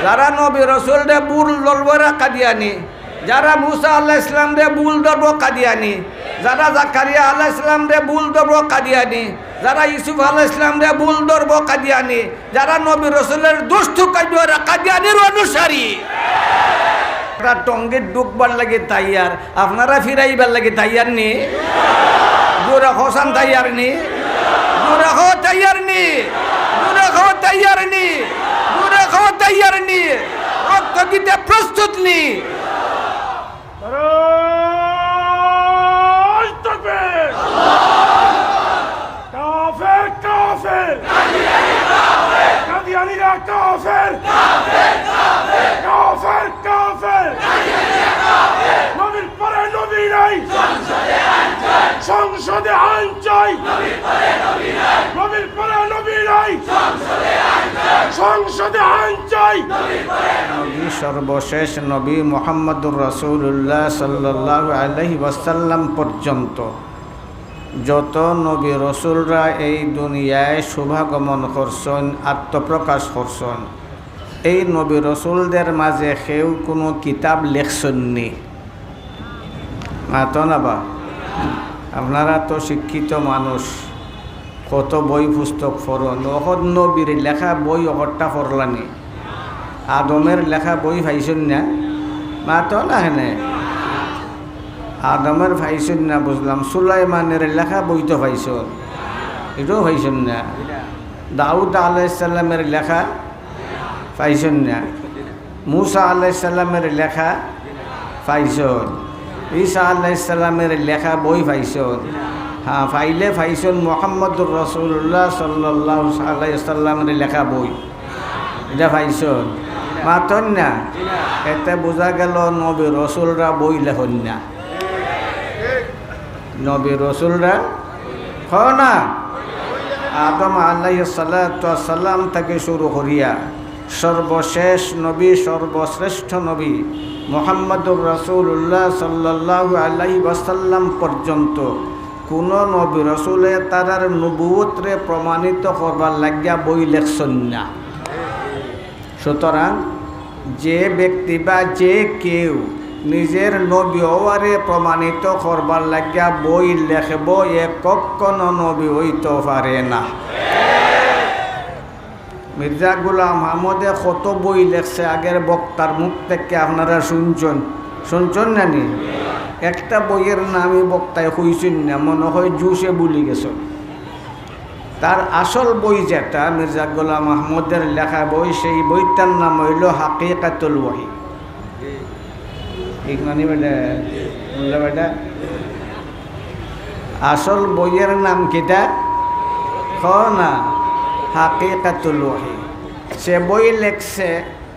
যারা নবী রসুল রে বুল ললবরা কাদিয়ানি, যারা মুসা আল্লাহ ইসলাম রে বুল ধরব কাদিয়ানি, যারা জাকারিয়া আল্লাহ ইসলাম রে বুল ধরব কাদিয়ানি, যারা ইউসুফ আল্লাহ ইসলাম রে বুল ধরব কাদিয়ানি, যারা নবী রসুলের দুষ্টু কাজরা কাদিয়ানির অনুসারী, আপনারা টঙ্গির ডুববার লাগে তাইয়ার, আপনারা ফিরাইবার লাগে তাইয়ার নি? জোরে হোসান তাইয়ার নি? জোরে হো তাইয়ার নি? জোরে হো তাইয়ার নি? জোরে হো তাইয়ার নি? রক্ত দিতে প্রস্তুত নি? কাফের কাফের কাদিয়ানীরা কাফের কাফের কাফের নবীর পরে নবী নাই, সংসদে আইন চাই। নবীর পরে নবী নাই, সংসদে আইন চাই। নবী সর্বশেষ নবী মুহাম্মদুর রাসূলুল্লাহ সাল্লাল্লাহু আলাইহি ওয়াসাল্লাম পর্যন্ত যত নবী রসুলরা এই দুনিয়ায় শুভাগমন করছেন, আত্মপ্রকাশ করছেন, এই নবী রসুলদের মাঝে কেউ কোনো কিতাব লেখছেননি। মাতো না বা? আপনারা তো শিক্ষিত মানুষ, কত বই পুস্তক পড়ন, অহদ নবীর লেখা বই অহরটা পড়লানি, আদমের লেখা বই পাইছেন না? মাতো না হেনে আদমের পাইছেন না বুঝলাম, সুলাইমানের লেখা বই তো পাইছ, এটাও পাইছেন না? দাউদ আলাইসাল্লামের লেখা পাইছেন না? মুসা আলাইসাল্লামের লেখা পাইছন? ঈসা আলাইসাল্লামের লেখা বই পাইছন? হ্যাঁ, পাইলে পাইছন মুহাম্মদুর রাসূলুল্লাহ সাল্লাল্লাহু আলাইহি ওয়াসাল্লামের লেখা বই, এটা পাইছন? মাতন না? এতে বোঝা গেল নবী রসুলরা বই লেখন না। নবী রসুলরা না, আদম আলাইহিস সালাতু ওয়াস সালাম থেকে শুরু করিয়া সর্বশেষ নবী, সর্বশ্রেষ্ঠ নবী মুহাম্মদুর রাসূলুল্লাহ সাল্লাল্লাহু আলাইহি ওয়াসাল্লাম পর্যন্ত কোন নবী রসুলে তারার নবুয়তরে প্রমাণিত করবার লাগিয়া বই লেখছেন না। সুতরাং যে ব্যক্তি বা যে কেউ নিজের নবী হওয়ারে প্রমাণিত করবার লাগিয়া বই লেখব, এ কখনো নবী হইতে পারে না। মির্জা গোলাম আহমদে কত বই লেখছে আগের বক্তার মুখ থেকে, আপনারা শুনছেন না নি? একটা বইয়ের নামই বক্তায় কইছেন না, মনে হয় জুসে বলি গেছ। তার আসল বই যেটা মির্জা গোলাম আহমদের লেখা বই, সেই বইটার নাম হইল হাকিকাতুল ওয়াহি। ঠিক মানে বেটা? বললে বেটা, আসল বইয়ের নাম কিটা না? হাকিকাতুল ওয়াহি। সে বই লেখছে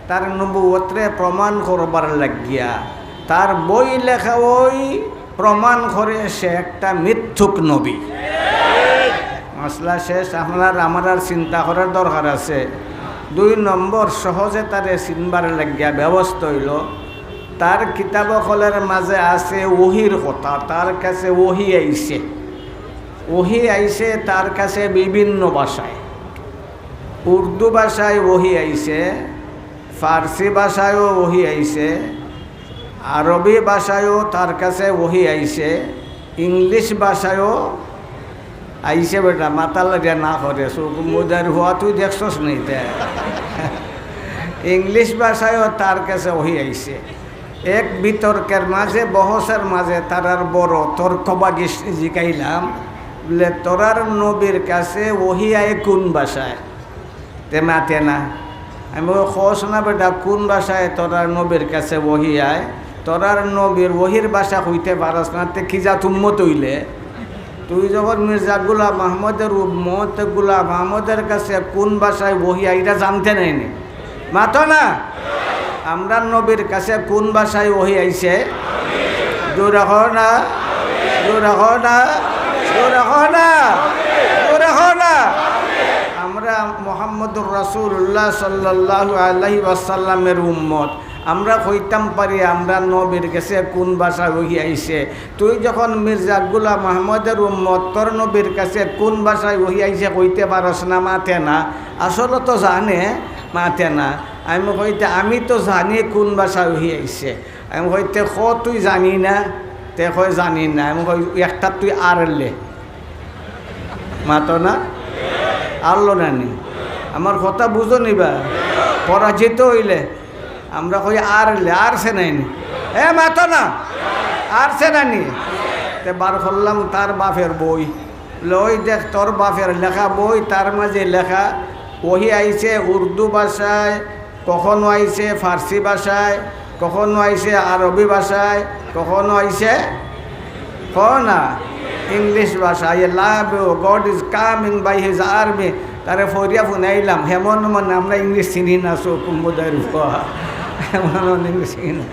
তার নবুয়তরে প্রমাণ করবার লাগিয়া। তার বই লেখা ওই প্রমাণ করে সে একটা মিথ্যুক নবী। মশলা শেষ। আপনার আমার আর চিন্তা করার দরকার আছে। 2 নম্বর, সহজে তারে চিনবার লাগিয়া ব্যবস্থা হইল তার কিতাব কলের মাঝে আছে ওহির কথা। তার কাছে ওহি আইছে, ওহি আইছে তার কাছে বিভিন্ন ভাষায়। উর্দু ভাষায় ওহি আইছে, ফার্সি ভাষায়ও ওহি আইছে, আরবি ভাষায়ও তার কাছে ওহি আইছে, ইংলিশ ভাষায়ও আইছে। বেটা মাথা লাগিয়া না করে, মোদার হওয়া তুই দেখছস নেই? ইংলিশ ভাষায়ও তার কাছে ওহি আইছে। এক বিতর্কের মাঝে, বহসের মাঝে তারার বড় তর্কবাগি জিকাইলাম, বলে তোরার নবীর কাছে ওহি আয় কোন ভাষায়? তে মাতে না। আমি খোঁজ না বেটা, কোন ভাষায় তোরার নবীর কাছে ওহি আয়? তোরার নবীর ওহির ভাষা হইতে পারস না, তে কি যা তুম্মত হইলে? তুই যখন মির্জা গোলাম আহমদের উম্মত, গোলাম আহমদের কাছে কোন ভাষায় ওহি আয় এটা জানতে নাইনি? মাতো না? আমরা নবীর কাছে কোন ভাষায় ওহি আইছে? জোরে হও না, জোরে হও না, জোরে হও না, জোরে হও না। আমরা মুহাম্মদুর রাসূলুল্লাহ সাল্লাল্লাহু আলাইহি ওয়াসাল্লামের উম্মত। আমরা কইতাম পারি আমরা নবীর কাছে কোন ভাষায় ওহি আইছে। তুই যখন মির্জা গোলাম আহমদের উম্মত, তোর নবীর কাছে কোন ভাষায় ওহি আইছে কইতে পারস না, মাতে না। আসলে তো জানে, মাতে না। আমি কইতে আমি তো জানি কোন ভাষা ওহি আইছে। আমি কইতে তুই জানি না? তে কয় জানি না। আমি কই একটা তুই আরলে মাতো না আরলো নানি, আমার কথা বুঝো নিবা? পরাজিত হইলে আমরা কই আরলে আরছে নাইনি, মাতো না আরছে নানি। তে বার করলাম তার বাপের বই, লই দেখ তোর বাপের লেখা বই, তার মাঝে লেখা ওহি আইছে উর্দু ভাষায়, কখনো আইছে ফার্সি ভাষায়, কখনো আইছে আরবি ভাষায়, কখনো আইছে না ইংলিশ ভাষা। I love you, God is coming by his army. তারে ফরিয়া ফুনাইলাম হেমন মানে আমরা ইংলিশ চিনি না, কুম্বুদের হেমন ইংলিশ চিনি না।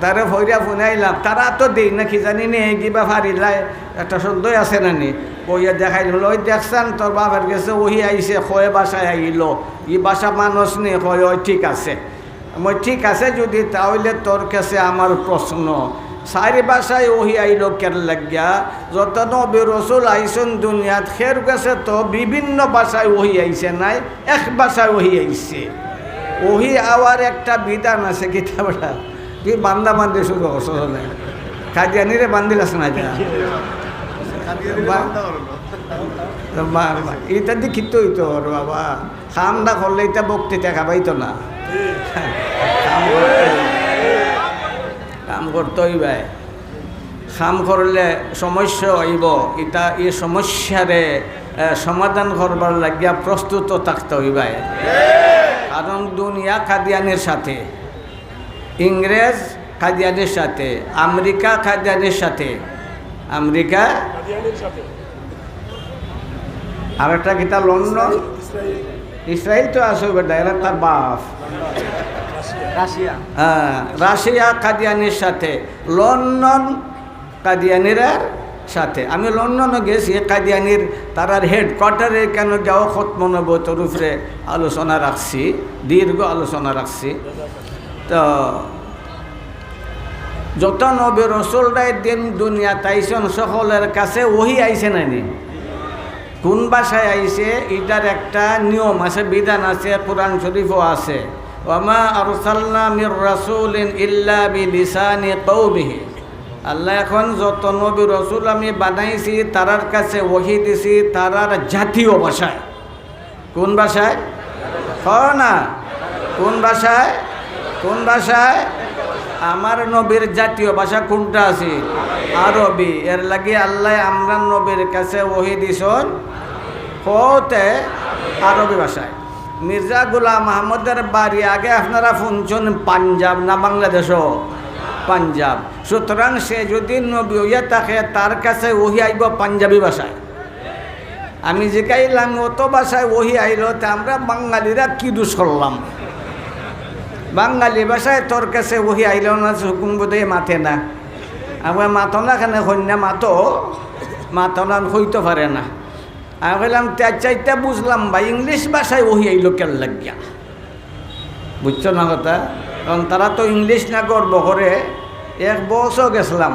তারে ফরিয়া ফুনাইলাম, তারা তো দেই না কি জানি নে কিবা ফারিলাই একটা শব্দই আছে নানি, বইয়া দেখাইল ওই দেখছেন তোর বাবার কাছে ওহি আইছে কয় ভাষায় আইল, ই ভাষা মানুষ নেই, কয় ওই ঠিক আছে। মই ঠিক আছে যদি, তাহলে তোর কাছে আমার প্রশ্ন, সারি ভাষায় ওহি আইল কেন লাগিয়া? যত নবী রসুল আইসন দুনিয়াত খের কাছে তো বিভিন্ন ভাষায় ওহি আইছে নাই, এক ভাষায় ওহি আইছে। ওহি আওয়ার একটা বিধান আছে কিতাবটা, তুই বান্দা বান্ধে শুরু করছো না, কাদিয়ানিরে বান্দিল আছে না যা এটা দিয়ে খিত হইতো বাবা, খাম না করলে এটা বক্তৃতা খাবাইতো না, কাম করতে হইবে। কাম করলে সমস্যা হইব, এটা এই সমস্যারে সমাধান করবার লাগিয়া প্রস্তুত থাকতে হইবে। কারণ দুনিয়া কাদিয়ানের সাথে, ইংরেজ কাদিয়ানের সাথে, আমেরিকা কাদিয়ানের সাথে, আমেরিকা আর একটা কিতা লন্ডন, ইসরায়েল তো আসবে বেটা, এরা তার বাপ। হ্যাঁ, রাশিয়া কাদিয়ানির সাথে, লন্ডন কাদিয়ানির সাথে। আমি লন্ডনে গেছি, কাদিয়ানির তারার হেডকোয়ার্টারে কেন যাও খতমনবতর উপরে আলোচনা রাখছি, দীর্ঘ আলোচনা রাখছি। তো যত নবী রসুলরাই দিন দুনিয়া তাইছেন সকলের কাছে ওহি আইছে নানি, কোন ভাষায় আইছে এটার একটা নিয়ম আছে, বিধান আছে, কোরআন শরীফও আছে। ওয়ামা আরসালনা মির রাসূলিন ইল্লা বিলিসানি কওমিহি। আল্লাহ এখন যত নবী রসুল আমি বানাইছি তারার কাছে ওহি দিছি তারার জাতীয় ভাষায়। কোন ভাষায়? না, কোন ভাষায়? কোন ভাষায়? আমার নবীর জাতীয় ভাষা কোনটা আছে? আরবি। এর লাগে আল্লাহ আমরা নবীর কাছে ওহি দিছন হতে আরবি ভাষায়। মির্জা গুলাম আহমদের বাড়ি আগে আপনারা শুনছেন পাঞ্জাব না বাংলাদেশও? পাঞ্জাব। সুতরাং সে যদি নবী হইয়া থাকে তার কাছে ওহি আইব পাঞ্জাবি ভাষায়। আমি জিকাইলাম অত ভাষায় ওহি আইল, তা আমরা বাঙালিরা কি দোষ করলাম? বাঙালি ভাষায় তোর কাছে ওহি আইল না, হুকুম বোধে মাথে না। আমরা মাথো না কেন কন্যা মাথো না হইতে পারে না। আমি বললাম চাইতে বুঝলাম ভাই, ইংলিশ ভাষায় ওহি আইল কেন লাগিয়া, বুঝছো না কথা? কারণ তারা তো ইংলিশ না গর্ব করে। এক বছর গেছিলাম,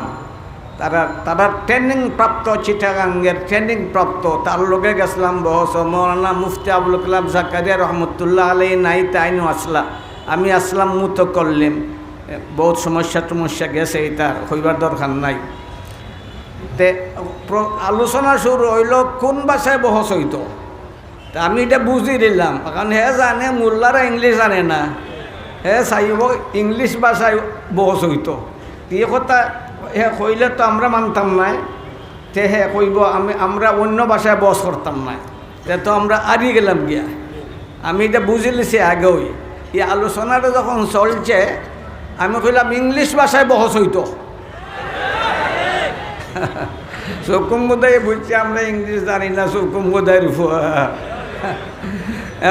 তারা ট্রেনিং প্রাপ্ত, চিটাগাঙ্গের ট্রেনিং প্রাপ্ত, তার লোকে গেছিলাম বহস। মৌলানা মুফতি আবুল কালাম জাকারিয়া রহমতুল্লাহ আলাই নাই, তাইনও আসলা, আমি আসলাম মুতো করলেন। বহুত সমস্যা গেছে, এটা হইবার দরকার নাই। তে আলোচনা শুরু হইল কোন ভাষায় বহস হইতো। তা আমি এটা বুঝি দিলাম, কারণ হে জানে মোল্লারা ইংলিশ জানে না, হে চাইব ইংলিশ ভাষায় বহস হইতো। এই কথা হে কইলে তো আমরা মানতাম নাই, তে হে কইব আমরা অন্য ভাষায় বস করতাম না, তে তো আমরা হারিয়ে গেলাম গিয়া। আমি এটা বুঝে লিছি আগেই। এই আলোচনাটা যখন চলছে আমি কইলাম ইংলিশ ভাষায় বহস হইতো। চকুম বোধাই বুঝছি আমরা ইংলিশ জানি না, চকুম বোধাই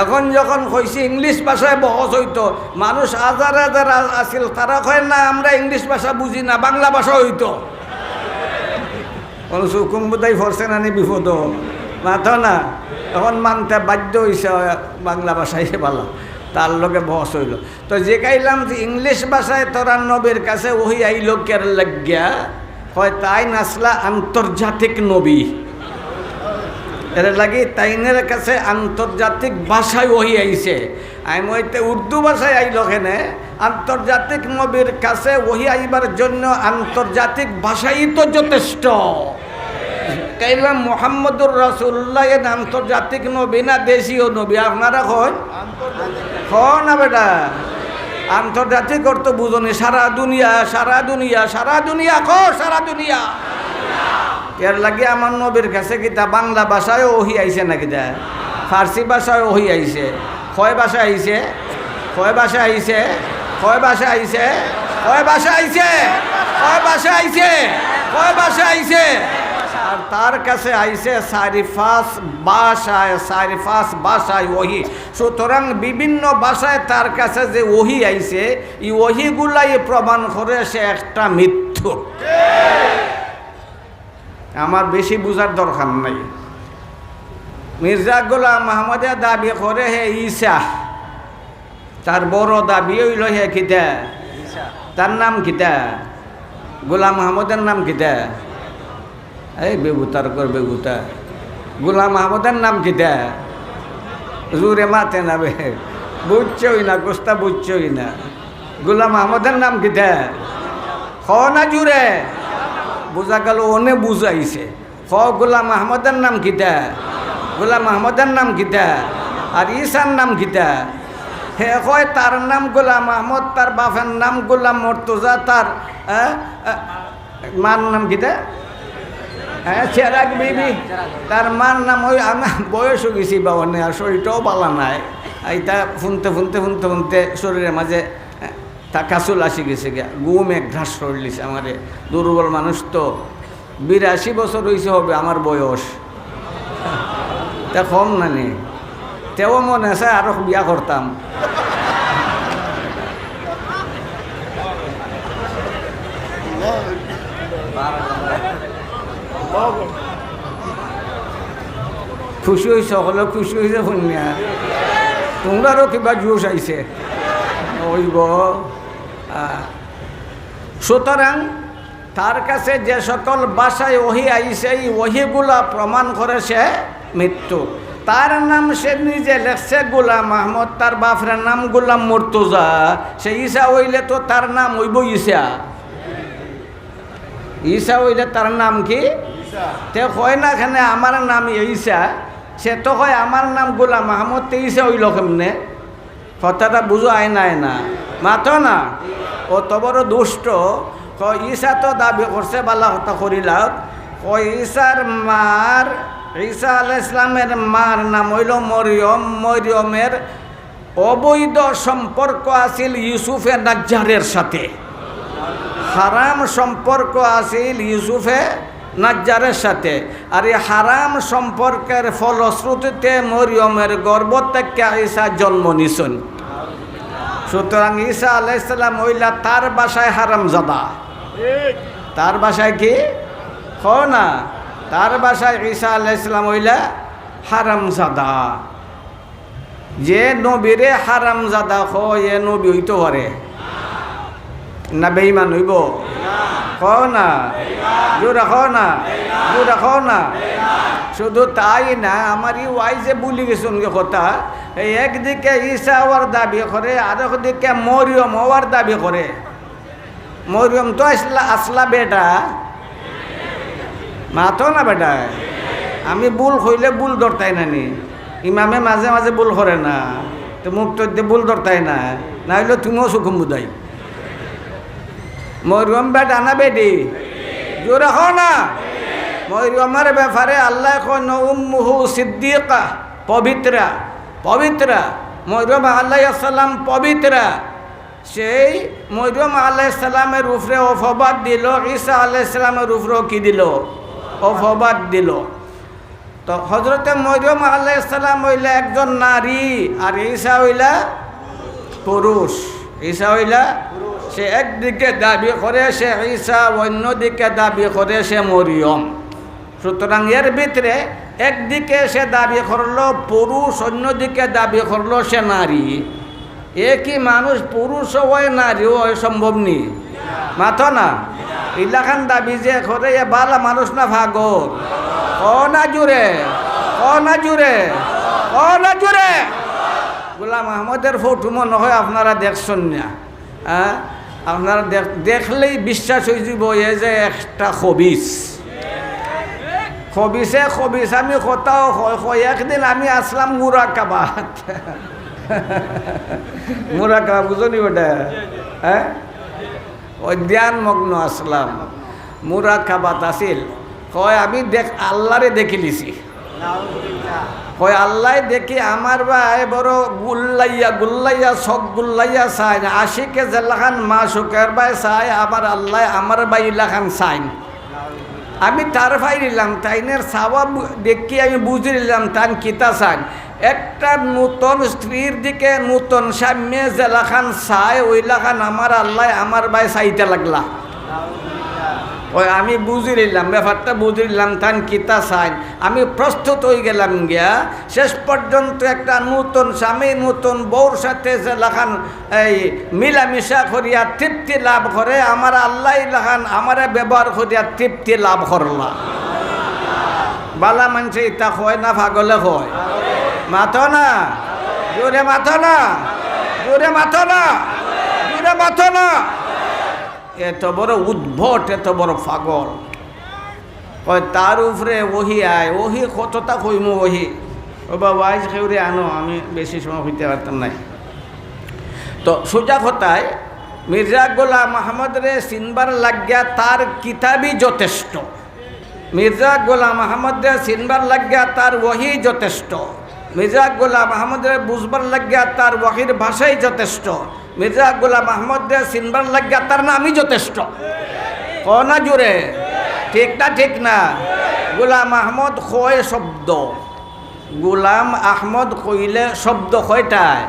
এখন যখন কইছি ইংলিশ ভাষায় বহস হইতো, মানুষ হাজার হাজার আসিল, তারা কয় না আমরা ইংলিশ ভাষা বুঝি না, বাংলা ভাষা হইতো। চকুম বোধাই ফরছে না নি বিপদ মাথো না, এখন মানতে বাধ্য হয়েছে বাংলা ভাষায় ভালো, তার লগে বহস হইল। তো যে কাইলাম যে ইংলিশ ভাষায় তোরা নবীর কাছে ওহি আইল কের লাগিয়া, হয় তাই নাসলা আন্তর্জাতিক নবী, এর লাগে তাইনের কাছে আন্তর্জাতিক ভাষায় ওহি আইছে। আমি ওইতে উর্দু ভাষায় আইল ওখানে আন্তর্জাতিক নবীর কাছে ওহি আইবার জন্য আন্তর্জাতিক ভাষাই তো যথেষ্ট। কাইলাম মোহাম্মদুর রাসূলুল্লাহ এর আন্তর্জাতিক নবী না দেশীয় নবী? আপনারা কন না বেটা, আন্তর্জাতিক অর্থ বুঝনি সারা দুনিয়া, সারা দুনিয়া, সারা দুনিয়া, সারা দুনিয়া। এর লাগে আমার নবীর কাছে কিতা বাংলা ভাষায় ওহি আইছে না কিতা, ফার্সি ভাষায় ওহি আইছে, কয় ভাষা আইছে, কয় ভাষা আইছে, কয় ভাষা আইছে, কয় ভাষা আইছে, কয় ভাষা আইছে, কয় ভাষা আইছে। আর তার কাছে আইছে সারিফাস ভাষায়, সারিফাস ভাষায় ওহি। সুতরাং বিভিন্ন ভাষায় তার কাছে যে ওহি আইছে, এই ওহিগুলাই প্রমাণ করে সে একটা মিথ্যুক। আমার বেশি বুঝার দরকার নাই। মির্জা গোলাম আহমদে দাবি করে হে ঈসা, তার বড় দাবি হইল হে কিতা, তার নাম কিতা, গোলাম আহমদের নাম কিতা? এই বেগুতার কর বেগুতা, গোলাম আহমদের নাম কিতা? জুরে মাতে না বে, বুঝছই না, কোস্তা বুঝছই না। গোলাম আহমদের নাম কিতা? খ না জুরে বুঝা গেল, অনে বুঝাইছে। খ গোলাম আহমদের নাম কিতা? গোলাম আহমদের নাম কিতা? আর ঈসার নাম কিতা? হে কয় তার নাম গোলাম আহমদ, তার বাপের নাম গোলাম মর্তুজা, তার মার নাম কিতা? হ্যাঁ চেরাগ বিবি, তার মার নাম ওই। আমার বয়স হয়ে গেছি বা অনেক, আর শরীরটাও ভালো নাই। এইটা শুনতে শুনতে শুনতে শুনতে শরীরের মাঝে কাসুল আসি গেছে গিয়া, গুম এক ঘাস সরলিছে আমারে। দুর্বল মানুষ তো, 82 বছর হয়েছে হবে আমার বয়স, তা কম নানি। তেও মনে আছে আরো বিয়া করতাম। খুশি হয়েছে, সকলে খুশি হয়েছে শুনিয়া। তোমরারও কিবা জোশ আইছে ওইব। সুতরাং তার কাছে যে সকল ভাষায় ওহি আইছে, এই ওহিগুলা প্রমাণ করে সে মৃত্যু। তার নাম সে নিজে লেখছে গোলাম আহমদ, তার বাপের নাম গোলাম মর্তুজা। সে ঈসা হইলে তো তার নাম হইব ঈসা, ঈসা হইলে তার নাম কি? তে কয় না এখানে আমার নাম ঈসা, সে তো কয় আমার নাম গোলাম আহমদ, তে ঈসা হইল কেমনে? কথাটা বুঝো আয় না মাতো না। ও তো বড় দুষ্ট। কয় ঈসা তো দাবি করছে, বালা কথা করিলাম। কয় ঈসার মার, ঈসা আলাইহিস সালামের মার নাম হইল মরিয়ম। মরিয়মের অবৈধ সম্পর্ক আছিল ইউসুফে নাজ্জারের সাথে, হারাম সম্পর্ক আছিল ইউসুফে নাজ্জারের সাথে। আর এই হারাম সম্পর্কের ফলশ্রুতিতে মরিয়মের গর্ভ থেকে ঈসা জন্ম নিছেন। সুতরাং ঈসা আলাইহিস সালাম হইলা তার বাসায় হারামজাদা। তার বাসায় কি কো না? তার বাসায় ঈসা আলাইহিস সালাম হইলা হারামজাদা। যে নবীরে হারামজাদা হয়, এ নবী হইতে পারে না? বেঈমান হইব? কও না, জোরে কও না, জোরে কও না। শুধু তাই না, আমার এই ওয়াই যে ভুলি গেছুন কথা, এই একদিকে ঈসা হওয়ার দাবি করে, আর একদিকে মরিয়ম হওয়ার দাবি করে। মরিয়ম তো আসলা বেটা, মাতো না বেটা। আমি ভুল হইলে ভুল ধরতাই নানি, ইমামে মাঝে মাঝে ভুল করে না, তো মুখ তো ভুল ধরতাই না, না হইলে তুমিও সুখম বুঝাই। মরিয়ম বেটা না বেটি? জোরে হও না। মরিয়মের ব্যাপারে আল্লাহ কয় উম্মুহু সিদ্দিকা, পবিত্রা, পবিত্রা। মরিয়ম আলাইহিস সালাম পবিত্রা। সেই মরিয়ম আলাইহিস সালামের উপরে অপবাদ দিল, ঈসা আলাইহিস সালামের উপরেও কি দিল? অপবাদ দিল। তো হযরতে মরিয়ম আলাইহিস সালাম হইলা একজন নারী, আর ঈসা হইলা পুরুষ। ঈসা হইলা, সে একদিকে দাবি করে সে ঈসা, অন্যদিকে দাবি করে সে মরিয়ম। সুতরাং এর ভিতরে একদিকে সে দাবি করলো পুরুষ, অন্যদিকে দাবি করলো সে নারী। একই মানুষ পুরুষ হয় নারীও হয়, সম্ভব নি? মাথো না। ইলাখান দাবি যে করে এ বালা মানুষ না ভাগর। ও না জুড়ে, ও না জুড়ে, ও না জুড়ে। গোলাম আহমদের ফটো মনে হয় আপনারা দেখছেন না, হ্যাঁ? আপনারা দেখলেই বিশ্বাস হয়ে যাব এ যে একটা খবিস। খবিস আমি কোথাও একদিন আমি আসলাম মুরাকাবাত। মুরাকাবা বুঝনি ওটা? হ্যাঁ, ওই ধ্যানমগ্ন আসলাম, মুরাকাবাত আসিল। কয় আমি আল্লাহরে দেখি লিছি। কয় আল্লাহ দেখি আমার ভাই বড় গুল্লাইয়া শখ গুল্লাইয়া চাই, আশিকে জেলাখান মা সুখের ভাই চাই, আমার আল্লাহ আমার ভাই লাখান চাই। আমি তার ভাই নিলাম, তাইনের চাওয়া দেখি আমি বুঝে নিলাম তান কিতা চান। একটা নূতন স্ত্রীর দিকে নূতন স্বামী জেলাখান চাই, ওই লাখান আমার আল্লাহ আমার ভাই চাইতে লাগলা। ওই আমি বুঝে নিলাম, ব্যাপারটা বুঝে নিলাম তান কিতা চাই। আমি প্রস্তুত হয়ে গেলাম গিয়া, শেষ পর্যন্ত একটা নূতন স্বামী নূতন বউর সাথে যে লাখান এই মিলামিশা করিয়া তৃপ্তি লাভ করে, আমার আল্লাহ লাখান আমারে ব্যবহার করিয়া তৃপ্তি লাভ করলা। বালা মানুষে ইতা হয় না পাগলে হয়? মাথো না জোরে, মাথো না জোরে, মাথো না জোরে, মাথো না। এত বড় উদ্ভট, এত বড় পাগল। ওই তার উপরে ওহি আয়, ওহি কতটা কইমু ওহি। ও বাবা আইজ খেউরে আনো, আমি বেশি সময় হইতে পারতাম নাই। তো সোজা কথায় মির্জা গোলাম আহমদ রে চিনবার লাগিয়া তার কিতাবই যথেষ্ট। মির্জা গোলাম আহমদ রে চিনবার লাগিয়া তার ওহি যথেষ্ট। মির্জা গোলাম আহমদ রে বুঝবার লাগিয়া তার ওহির ভাষাই যথেষ্ট। মির্জা গোলাম আহমদ রে চিনবার লাগিয়া তার নামই যথেষ্ট। না জোরে, ঠিক না? ঠিক না? গোলাম আহমদ কয় শব্দ, গোলাম আহমদ কইলে শব্দ কয়টায়?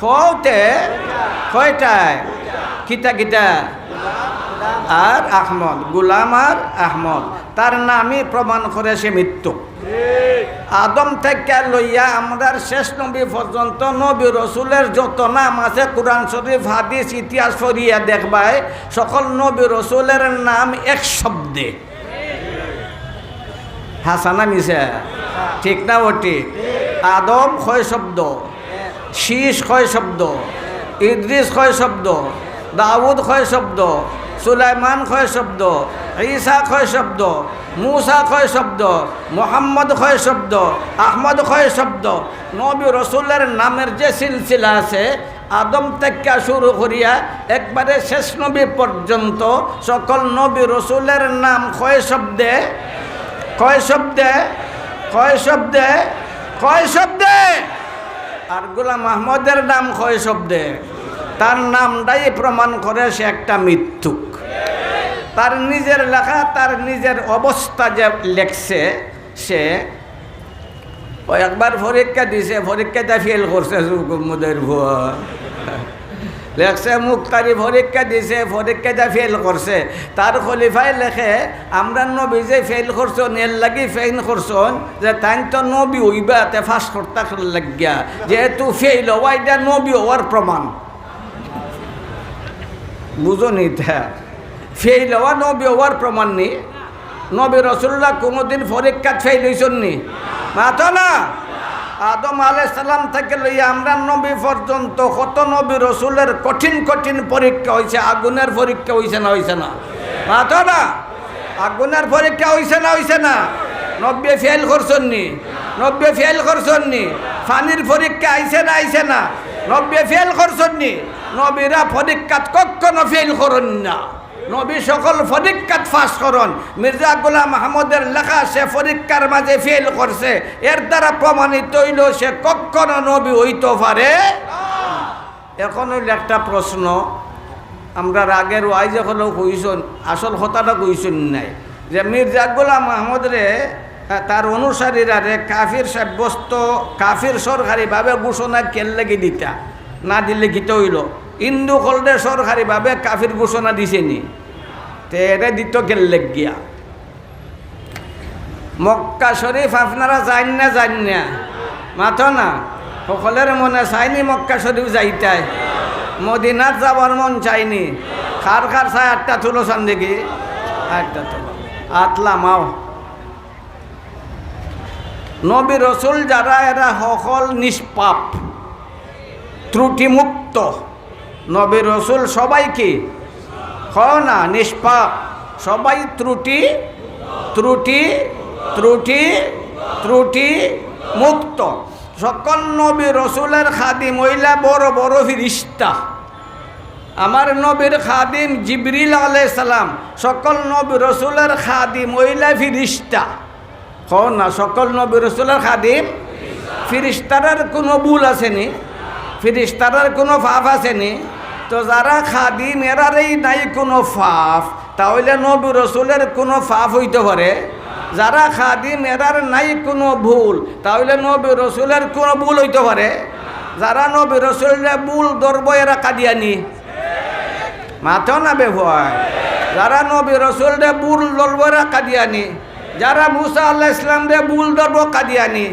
কওতে কয়টায়? কিতা কিতা? আর আহমদ, গোলাম আর আহমদ, তার নামই প্রমাণ করে সে মৃত্যু। আদম থেকে লইয়া আমরার শেষ নবী পর্যন্ত নবী রসুলের যত নাম আছে কোরআন শরীফ হাদিস ইতিহাস পড়িয়া দেখবাই, সকল নবী রসুলের নাম এক শব্দে। হাসানা মিশা, ঠিক না? ওটি আদম কয় শব্দ, শীষ কয় শব্দ, ইদ্রিস কয় শব্দ, দাউদ কয় শব্দ, সুলাইমান কয় শব্দ, ঈসা কয় শব্দ, মুসা কয় শব্দ, মোহাম্মদ কয় শব্দ, আহমদ কয় শব্দ। নবী রসুলের নামের যে সিলসিলা আছে, আদম থেকে শুরু করিয়া একবারে শেষ নবী পর্যন্ত সকল নবী রসুলের নাম কয় শব্দে? কয় শব্দে? কয় শব্দে? কয় শব্দে? আর গোলাম আহমদের নাম কয় শব্দে? তার নামটাই প্রমাণ করে সে একটা মৃত্যুক। তার নিজের লেখা, তার নিজের অবস্থা যে লেখছে, সে ও একবার পরীক্ষা দিছে, পরীক্ষাটা ফেল করছে। মুদের ভুয়া লেখছে, মুক্তারি পরীক্ষা দিছে, পরীক্ষাটা ফেল করছে। তার খলিফায় লেখে, আমরা নবী যে ফেল করছো এর লাগি ফেল করছন যে তাই তো নবী হইবা, তে ফাঁস করতে লাগিয়া, যেহেতু ফেল হওয়া এটা নবী হওয়ার প্রমাণ। বুঝো নি? ফেল হওয়া নবী হওয়ার প্রমাণ নি। নবী রসুল্লাহ কোনোদিন পরীক্ষা ফেল হয়েছেন নি? মাথো না। আদম আলাইহিস সালাম থেকে লইয়া আমরা নবী পর্যন্ত কত নবী রসুলের কঠিন কঠিন পরীক্ষা হয়েছে। আগুনের পরীক্ষা হয়েছে না? হয়েছে না? মাথো না। আগুনের পরীক্ষা হয়েছে না? হয়েছে না? নবী ফেল করছেন নি? নবী ফেল করছেন নি? পানির পরীক্ষা আইছে না? আইছে না? নবী ফেল করছেন নি? নবীরা পরীক্ষাত কখনো ফেল করেন না। নবী সকল পরীক্ষাত ফাঁস করন। মির্জা গোলাম আহমদের লেখা সে পরীক্ষার মাঝে ফেল করছে, এর দ্বারা প্রমাণিত হইল সে কখনো নবী হইতে পারে। এখন হইল একটা প্রশ্ন, আমরা আগের ওয়াইজ হলেও কইছেন, আসল কথাটা কইছেন নাই, যে মির্জা গোলাম আহমদরে তার অনুসারীরা রে কাফির সাব্যস্ত, কাফির সরকারিভাবে ঘোষণা কেল্লেগি দিতা না দিলে গীত হইল। হিন্দু হলদে সরকারিভাবে কাফির ঘোষণা দিছেনি, তে এটা দিত কেল্লেগ গিয়া। মক্কা শরীফ আপনারা যান না? যান না? মাথো না। সকলের মনে চাইনি মক্কা শরীফ যাইতাই, মদিনাত যাবার মন চাইনি। খার খার চাই আটটা তুলো চান দেখি, আটটা তুলো আতলামাও। নবী রসুল যারা, এরা সকল নিষ্পাপ, ত্রুটিমুক্ত। নবী রসুল সবাই কি না নিষ্পাপ, সবাই ত্রুটি ত্রুটি ত্রুটি ত্রুটি মুক্ত। সকল নবী রসুলের খাদিম হইলা বড় বড় ফিরিস্তা। আমার নবীর খাদিম জিবরিল আলাইহিস সালাম, সকল নবী রসুলের খাদিম হইলা ফিরিস্তা। না সকল নবী রসুলের খাদিম ফিরিস্তার কোনো ভুল আসেনি? ফিরিস্তার কোনো ফাফ আসেনি? তো যারা খাদিম এরারই নাই কোনো ফাফ, তাহলে নবী রসুলের কোনো ফাফ হইতে পারে? যারা খাদিম এরার নাই কোনো ভুল, তাহলে নবী রসুলের কোনো ভুল হইতে পারে? যারা নবী রসুলের ভুল ধরব এরা কাদিয়ানি, মাথা না বেভয়। যারা নবী রসুলরে ভুল ধরব এরা কাদিয়ানি। যারা মুসা আল্লাহ ইসলাম রে ভুল ধরব কাদিয়ানি।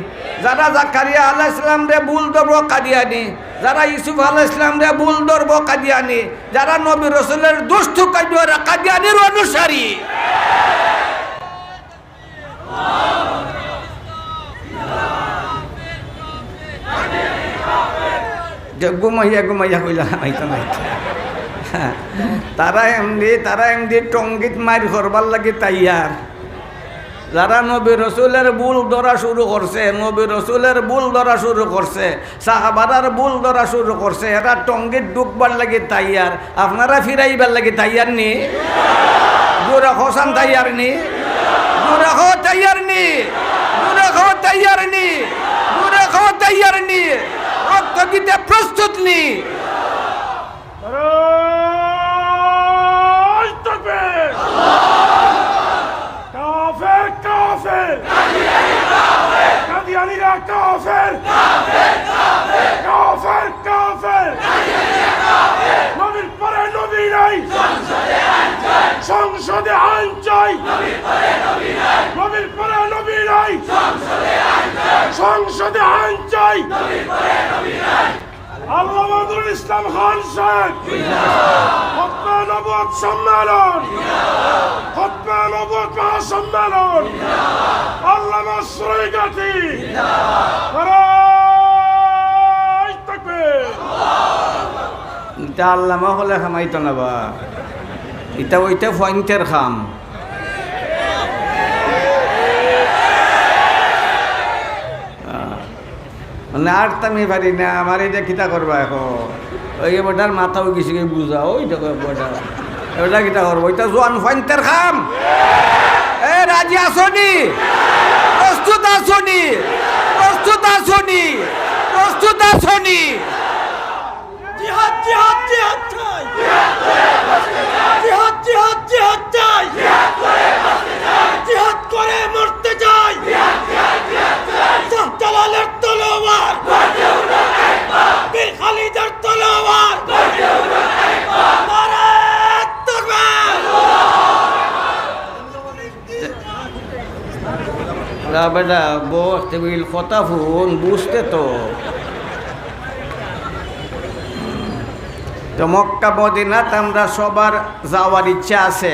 যারা জাকারিয়া আল্লাহ ইসলাম রে ভুল ধরব কাদিয়ানি। যারা ইউসুফ আল্লাহ ইসলাম রে ভুল ধরব কাদিয়ানি। যারা নবী রসুলের দুষ্ট কাজবে এরা কাদিয়ানির অনুসারী। ঘুমাইয়া ঘুমাইয়া কইলা মাইতো মাইতো তারা এমনি টঙ্গিত মার করবার লাগে তাইয়ার। যারা নবী রসুলের ভুল ধরা শুরু করছে, নবী রসুলের ভুল ধরা শুরু করছে, সাহাবারার ভুল ধরা শুরু করছে, এরা টঙ্গিত ডুববার লাগে তাইয়ার। আপনারা ফিরাইবার লাগে তাইয়ার নি? জোরে হোসান তাইয়ার নি? জোরে হো তাইয়ার নি? জোরে হো তাইয়ার নি? জোরে হো তাইয়ার নি? রক্ত দিতে প্রস্তুত নি? কাদিয়ানিরা কাফের, কাফের কাফের। নবীর পরে নবী নাই, সংসদে আইন চাই। নবীর পরে নবী নাই, সংসদে আইন চাই। আল্লামা নজরুল ইসলাম খান সাহেব খতমে নবুয়ত সম্মেলন, খতমে নবুয়ত মহাসম্মেলন, আল্লামা সরাইঘাটি নারায়ে তাকবীর। এটা আল্লামা হলে খামাইতো না বা, এটা ওইটা পয়েন্টের খাম। মানে আর তামি পারি না, আমার এটা কিতা করবা এখন? ওই বটার মাথাও কিছু বুঝা, ওইটা বটা ওটা কিতা করবো? ওইটা জোয়ান পয়েন্টের খাম। এ রাজি আসনি? প্রস্তুত আসনি? প্রস্তুত আসনি? প্রস্তুত আসনি? জিহাদ জিহাদ জিহাদ চাই, জিহাদ জিহাদ জিহাদ চাই, জিহাদ করে মরতে চাই। জালালের তলোয়ার, বীর খালিদের তলোয়ার, নারায়ে তাকবীর। বেটা বস টেবিল কথা ফোন বুঝতে তো। তো মক্কা মদিনাত আমরা সবার যাওয়ার ইচ্ছা আছে,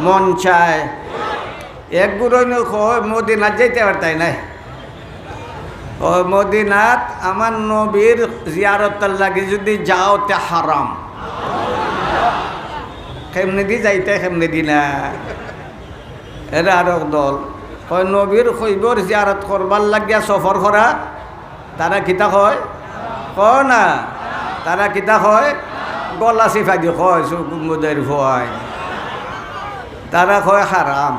মন চায়। এক গুরুন মদিনাত যেতে পারতাই নাই। ও মদিনাত আমার নবীর জিয়ারতের লাগে যদি যাও তে হারাম। কেমনে দি যাইতে কেমনে দি না, এরা আরো দল কয় নবীর খৈবর জিয়ারত করবার লাগিয়া সফর করা। তারা কিতা কয়? কয় না, তারা কিতা কয়? গলা চিফা দি কয় সুকুমুদের ভয়। তারা কয় হারাম।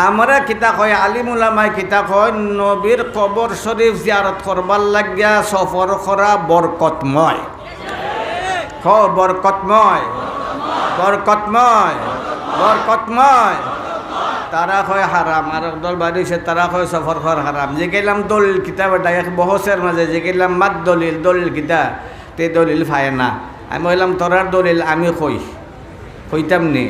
আমরা কিতা কয়, আলিম উলামায়ে কিতা কয় নবীর কবর শরীফ জিয়ারত করবার লাগিয়া সফর করা বরকতময়। বরকতময়, বরকতময়, বরকতময়। তারা কয় হারাম। আর দল বাড়িছে তারা কয় সফর কর হারাম। যে গেলাম দলিল কিতাব এক বহসের মাঝে যে গেলাম মাত দলিল দলিল কিতা, তে দলিল পায় না। আমি বললাম তোরার দলিল আমি কইতাম নি।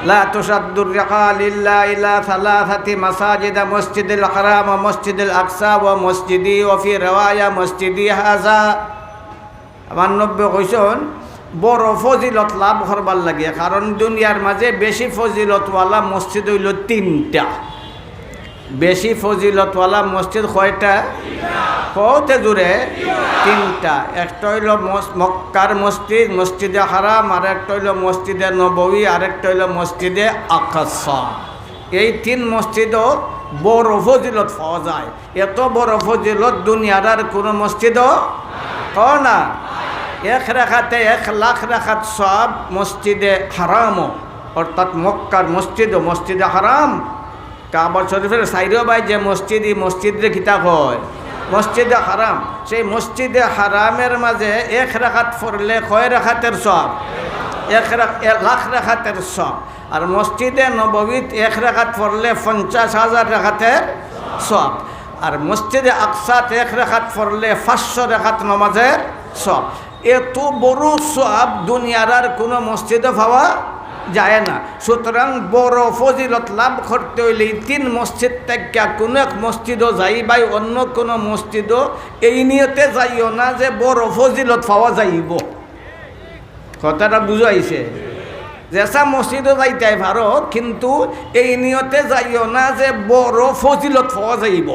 লা তুসাদ্দুর রিকাল ইল্লা ইলা সালাসাতি মাসাজিদ, মসজিদুল হারাম ওয়া মসজিদুল আকসা ওয়া মসজিদি ওয়া ফি রিওয়ায়া মসজিদি হাযা। আমার নব্বী কইছেন বড় ফজিলত লাভ করবার লাগে, কারণ দুনিয়ার মাঝে বেশি ফজিলতওয়ালা মসজিদ হইল 3টা। বেশি ফজিলতওয়ালা মসজিদ কয়টা? কতে জুড়ে তিনটা, একটা হইল মক্কার মসজিদ মসজিদে হারাম, আর একটা হইল মসজিদে নববী, আরেকটা হইল মসজিদে আকসা। এই তিন মসজিদও বড় ফজিলত পাওয়া যায়। এত বড় ফজিলত দুনিয়ার আর কোনো মসজিদও কও না। এক রেখাতে 1,00,000 রেখাত সব মসজিদে হারামও, অর্থাৎ মক্কার মসজিদ ও মসজিদে হারাম। কাবা শরীফের সাইরো ভাই যে মসজিদে কিতাব হয় মসজিদে হারাম, সেই মসজিদে হারামের মাঝে 1 রেখাত পড়লে কয় রেখাতের সব? 1,00,000 রেখাতের সব। আর মসজিদে নববীত 1 রেখাত পড়লে 50,000 রেখাতের সব। আর মসজিদে আকসাত 1 রেখাত পড়লে 500 রেখাত নামাজের সব। এত বড় সব দুনিয়ার আর কোনো মসজিদে পাওয়া যায় না। সুতরাং বড় ফজিলত লাভ করতে হইলে এই 3 মসজিদ থেকে কোনো এক মসজিদও যাই ভাই, অন্য কোনো মসজিদও এই নিয়তে যাইও না যে বড় ফজিলত পাওয়া যাইব। কথাটা বুঝাইছে? যেসা মসজিদও যাইতে পারো, কিন্তু এই নিয়তে যাইও না যে বড় ফজিলত পাওয়া যাইব।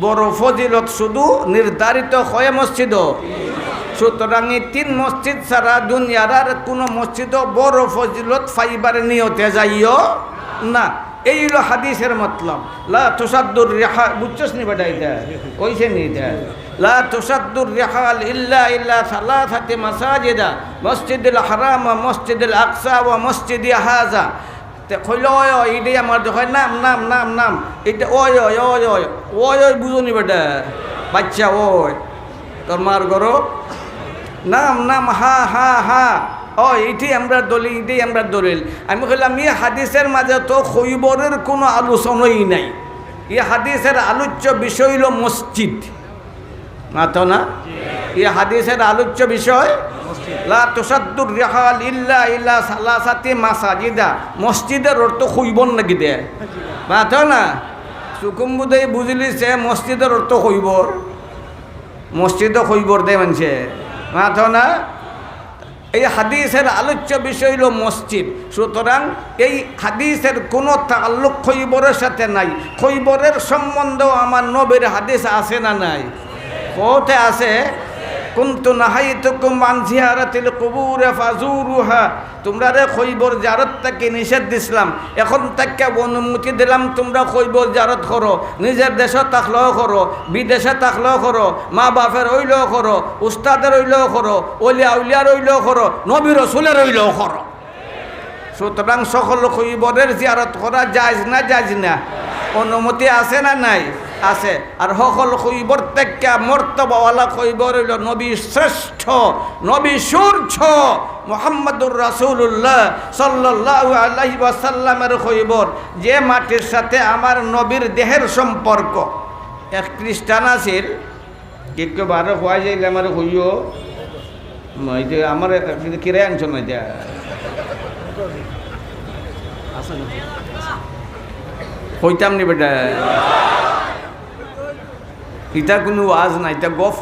বড় ফজিলত শুধু নির্ধারিত হয় মসজিদও। সুতরাং এই 3 মসজিদ ছাড়া দুনিয়ার আর কোনো মসজিদও বড় ফজিলত ফাইবার নিয়তে যাইও না। এই হলো হাদিসের মতলব। লা তুসাদ্দুর রিহাল, বুঝছস নি বেটা? এটা কইছে নি এটা? লা তুসাদ্দুর রিহাল ইল্লা সালাসাতি মাসাজিদা, মসজিদুল হারাম, মসজিদুল আকসা ওয়া মসজিদি হাযা। তে কইল ওই এইটাই আমার দেখো নাম এটা ওই বুঝনি বেটা বাচ্চা, ওই তোর মার গরো নাম হা এইটাই আমরা দলিল, এইটাই আমরা দলিল। আমি কইলাম এই হাদিসের মাঝে তো খৈবরের কোনো আলোচনাই নাই। এই হাদিসের আলোচ্য বিষয় হইল মসজিদ, না তো না? এই হাদিসের আলোচ্য বিষয় লা তুসাদ্দুর রিহাল ইল্লা সালাসাতি মাসাজিদা। মসজিদের অর্থ খৈবর নাকি দে, না তো না? সুকুম্বুদে বুঝলিছে মসজিদের অর্থ খৈবর, মসজিদও খৈবর দে মানছে, না তো না? এই হাদিসের আলোচ্য বিষয় হলো মসজিদ। সুতরাং এই হাদিসের কোনো তাল্লুক খৈবরের সাথে নাই। খৈবরের সম্বন্ধেও আমার নবীর হাদিস আছে না নাই? কোতে আছে? কুনতু নাহাইতুকুম আন জিয়ারাতিল কুবুর ফাজুরুহা। তোমরা রে খৈবর জিয়ারত থেকে নিষেধ দিছিলাম, এখন থেকে অনুমতি দিলাম তোমরা খৈবর জিয়ারত করো। নিজের দেশে থাকলেও করো, বিদেশে থাকলেও করো, মা বাপের হইলেও করো, উস্তাদের হইলেও করো, উলিয়ার হইলেও করো, নবী রাসূলের হইলেও করো। সুতরাং সকল খৈবরের জিয়ারত করা জায়েজ না? অনুমতি আছে না নাই? আছে। আর সকল খৈবর থেকে মর্তবাওয়ালা খৈবর হইল নবী শ্রেষ্ঠ, নবী সূর্য মুহাম্মদুর রাসূলুল্লাহ সাল্লাল্লাহু আলাইহি ওয়াসাল্লামের খৈবর, যে মাটির সাথে আমার নবীর দেহের সম্পর্ক। এক খ্রিস্টান আছিল, কেউ বারো খোয়া যাইলে আমার হইও আমার কিরে আনছ না এটা হইতাম নি বেটা। এটা কোনো ওয়াজ না, এটা গফ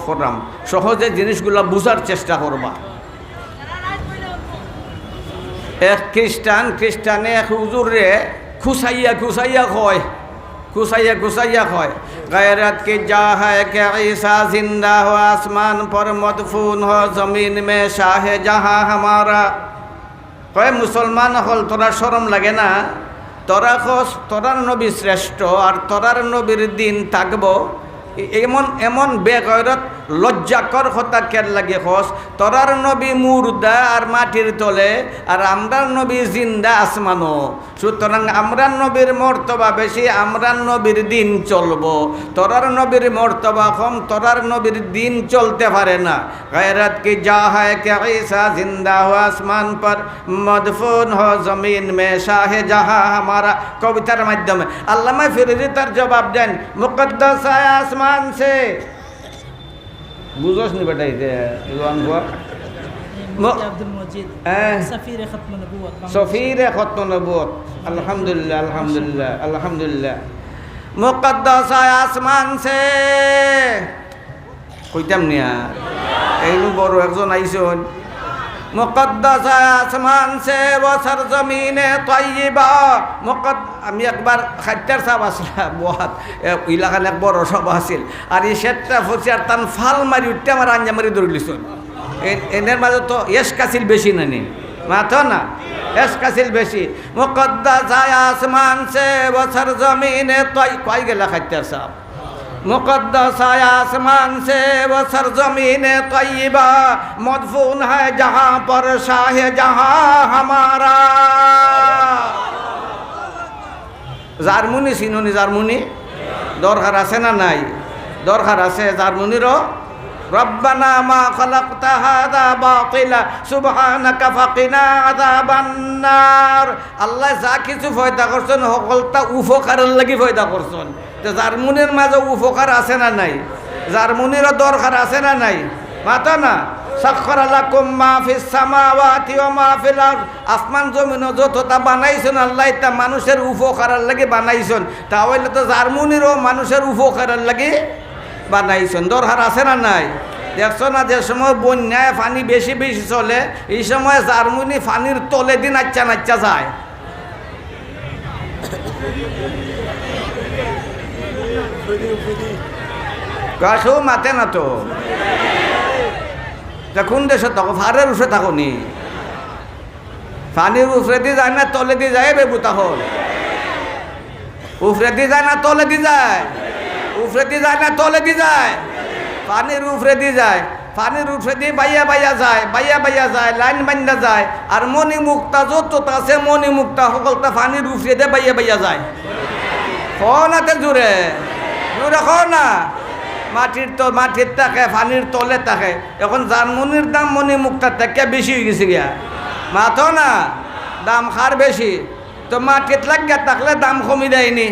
করলাম। সহজে জিনিসগুলো বুঝার চেষ্টা করবা। এক খ্রিস্টানে এক হুজুরে খুসাইয়া কয় गैरत की जा है कि ईसा जिंदा हो, आसमान पर मदफून हो, जमीन में शाह जहां हमारा। কয় মুসলমান হল তোরা শরম লাগে না? তোরার নবী শ্রেষ্ঠ আর তোরার নবীর দিন থাকবো, এমন বেগৈরত লজ্জাকর কথা কেন লাগে? খোস তোরার নবী মুর্দা আর মাটির তলে, আর আমরার নবী জিন্দা আসমানো। সুতরাং আমরার নবীর মর্তবা বেশি, আমরার নবীর দিন চলবো। তোরার নবীর মর্তবা কম, তোরার নবীর দিন চলতে পারে না। গैरत की जा है कि ईसा जिंदा हो, आसमान पर मदफून हो, जमीन में शाह जहां हमारा। কবিতার মাধ্যমে আল্লামা ফিরোজী তার জবাব দেন, মুকদ্দাস है आसमान से। বুঝোস নি বেটা? আব্দুল মজিদ সফিরে খতম নবুয়ত, সফিরে খতম নবুয়ত। আলহামদুলিল্লাহ। মুকদ্দাস है आसमान से। কইতাম নিয়া এইনু বড় একজন আইসন, मुक़द्दस आसमान से वो सरजमीन तय्यबा আমি একবার খাদ্যার সাহেব আসলাম বহুত ইলাকান এক বড় সভা আছিল আর এই সেটটা ফুসি আর তান ফাল মারি উঠতে আমার আঞ্জা মারি ধরলিছুন এনের মাঝে তো এস কাছিল বেশি নানি মাথা না এস কাছিল বেশি মুকদ্দাস আসমান সে वो सरजमीन तय কই গেলা খাদ্যার সাহেব मुक़द्दस आसमान से वो सरजमीन तय्यबा मदफून है जहाँ पर शाह जहाँ हमारा জার্মনি চিনুনি জার্মনি দরকার আছে না নাই দরকার আছে জার্মনিরও রব্বানা মা খালাকতা হাযা বাতিলা সুবহানাকা ফাকিনা আযাবান্নার আল্লাহ যা কিছু পয়দা করছেন সকলটা উপকারের লাগি পয়দা করছেন তো জার্মনির মাঝে উপকার আছে না নাই জার্মনিরও দরকার আছে না নাই মাতা না সাখখারা লাকুম মা ফিস সামাওয়াতি ওয়া মা ফিল আরদ আসমান জমিন যতটা বানাইছেন আল্লাহ তা মানুষের উপকারের লাগি বানাইছেন তাহলে তো জার্মনিরও মানুষের উপকারের লাগি বানাইছেন দরকার আছে না নাই দেখছো না যে সময় বন্যায় পানি বেশি বেশি চলে এই সময় জার্মনি পানির তলে দিন নাচ্চা নাচ্চা যায় গাছও মাতে না তো কোন দেশে থাকো ফারের উঠে থাকো নি পানির উফরে দিয়ে যায় না তলে দিয়ে যায় বেবু তখন উফরে দিয়ে যায় না তলে দিয়ে যায় উফরে দিয়ে যায় না তলে দিয়ে যায় পানির উফরে দিয়ে যায় পানির উফরে দিয়ে বাইয়া বাইয়া যায় বাইয়া বাইয়া যায় লাইন বান্ধা যায় আর মনি মুক্তা যত আছে মনি মুক্তা সকলটা পানির উফরে দিয়ে বাইয়া বাইয়া যায় খাতে জোরে জোরে খাও না মাটির থাকে পানির তলে থাকে এখন জার্মনির দাম মনি মুক্তার থেকে বেশি হয়ে গেছে গিয়া মাথো না দাম খার বেশি তো মাটির লাগিয়া থাকলে দাম কমি দেয়নি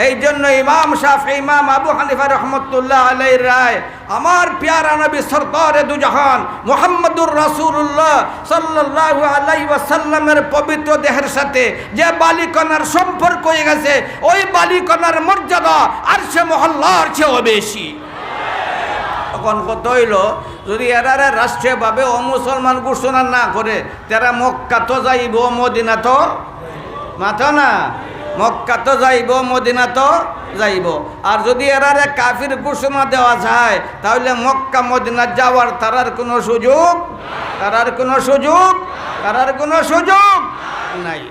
এই জন্য ইমাম শাফি ইমাম আবু হানিফা রহমতুল্লাহ আলাইহির রায় আমার প্যারা নবী সরদারে দু জাহান মুহাম্মদুর রাসূলুল্লাহ সাল্লাল্লাহু আলাইহি ওয়াসাল্লামের পবিত্র দেহের সাথে যে বালিকণার সম্পর্ক হয়ে গেছে ওই বালিকণার মর্যাদা আরশে মহল্লার চেয়েও বেশি তখন কত হইল যদি এরারে রাষ্ট্রীয়ভাবে মুসলমান ঘোষণা না করে তারা মক্কা তো যাইব মদিনা তো মাথা না মক্কা তো যাইব মদিনা তো যাইব আর যদি এরারে কাফির ঘোষণা দেওয়া যায় তাহলে মক্কা মদিনা যাওয়ার তারার কোনো সুযোগ নাই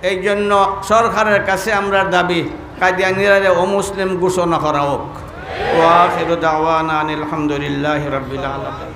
এই জন্য সরকারের কাছে আমরা দাবি কাদিয়ানীরা অমুসলিম ঘোষণা করা হোক ওয়া আখিরু দাওয়ানা আনিল হামদুলিল্লাহি রাব্বিল আলামিন।